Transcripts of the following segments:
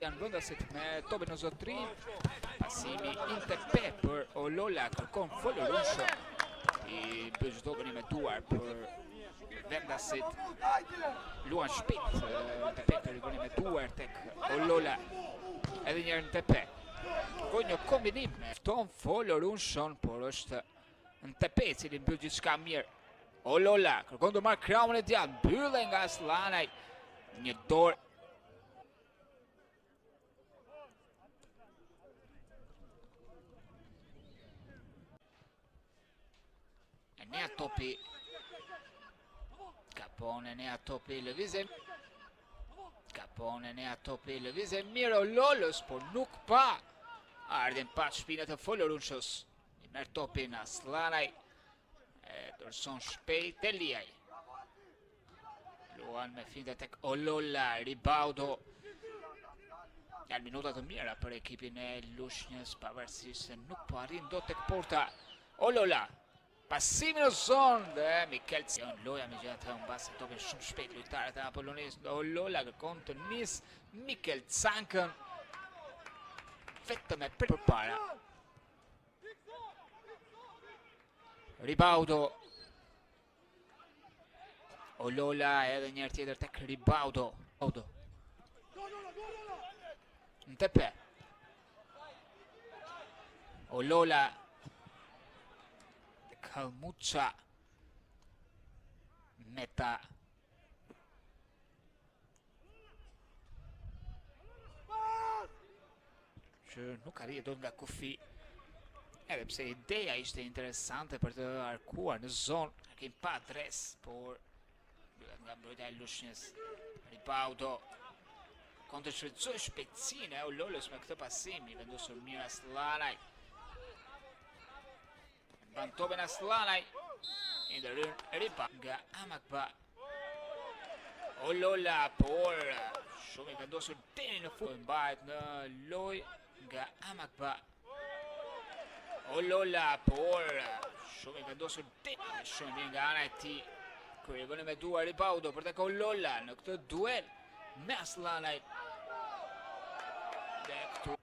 Janë vendasit me topin në zotrin. Pasimi Intepe për Olola, kërkon Folorusho. I bëj topin me duar për vendasit. Luan shpejt Intepe kërkon me duar tek Olola. Edhe njërë Intepe. Kërkon një kombinim me fton Folorushon, por është Intepe i cili mbyll gjithçka mirë. Olola kërkon të marrë krahun e djathtë, mbyllë nga Aslanaj. Një dorë. Nea topi. Capone nea topi lëvizje. Capone nea topi lëvizje mirë Ololës, por nuk pa. Ardhin pa shpinët e Folorushos. I merr topin Aslanaj. Dorson shpejt Eliaj. Luan me finte tek Olola, ribaudo. Janë minuta të mira për ekipin e Lushnjës, pavarësisht se nuk po arrin dot tek porta. Olola. Pasimi në zonë dhe Mikel Cankën. Loja me gjithë të mbasi topin shumë shpejt lojtarët e Apollonis. Olola kërkon të nis Mikel Cankën. Vetëm e përpara. Ribaudo. Olola edhe njërë tjetër tek ribaudo. Intepe. Olola. Kalmucha. Meta. Që nuk arrije dot nga kufi. Edhe pse ideja ishte interesante për të arkuar në zonë. Kemi pa adres, por nga mbrojtja e Lushnjës. Ribaudo. Kon të shfrytëzoj shpejtësinë e Ololës me këtë pasim, i vendosur mirë Aslanaj. Ban topin Aslanaj. Ndërhyn Ripa nga Amakba. Olola, por shumë i vendosur deri në fund. Mbahet në loj nga Amakba. Olola, por shumë i vendosur deri shumë mirë nga ana e tij. Kur i vënë me duar Ribaudo për tek Olola në këtë duel me Aslanaj. Dhe këtu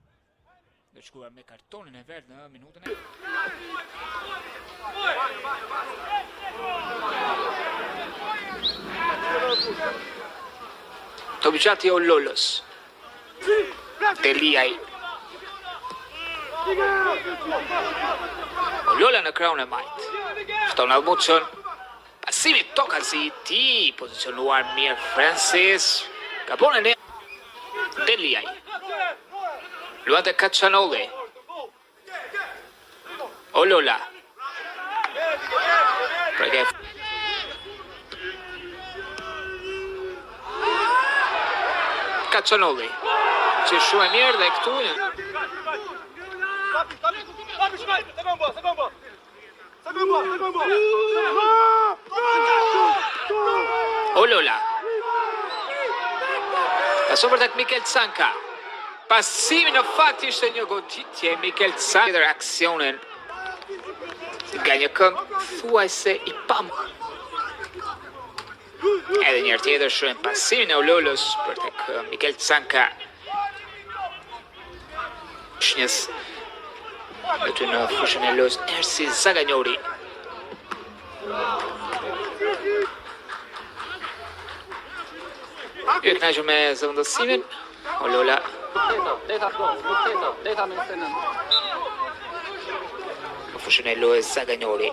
dhe shkuar me kartonin e verdh në minutën e Tobiqati Ololës. Eliaj. Olola në krahun e majt. Fton Almuçën. Pasimi tokazi i tij, pozicionuar mirë Francis. Capone ne Eliaj. Luan te Kaçanolli. Olola. Prege. Kaçanolli. Që shumë e mirë dhe këtu. Olola. Paso për tek Mikel Canka. Pasimi në fakt ishte një goditje. Mikel Canka dhe reaksionin nga një këngë thuajse i pamë. Edhe njërë tjetër shumë pasimin e Ololës për tek Mikel Canka. Lushnjës aty në fushën e lojës Ersi Zaganjori. Ju e kënaqur me zëvendësimin. Olola. Në fushën e lojës Zaganjori.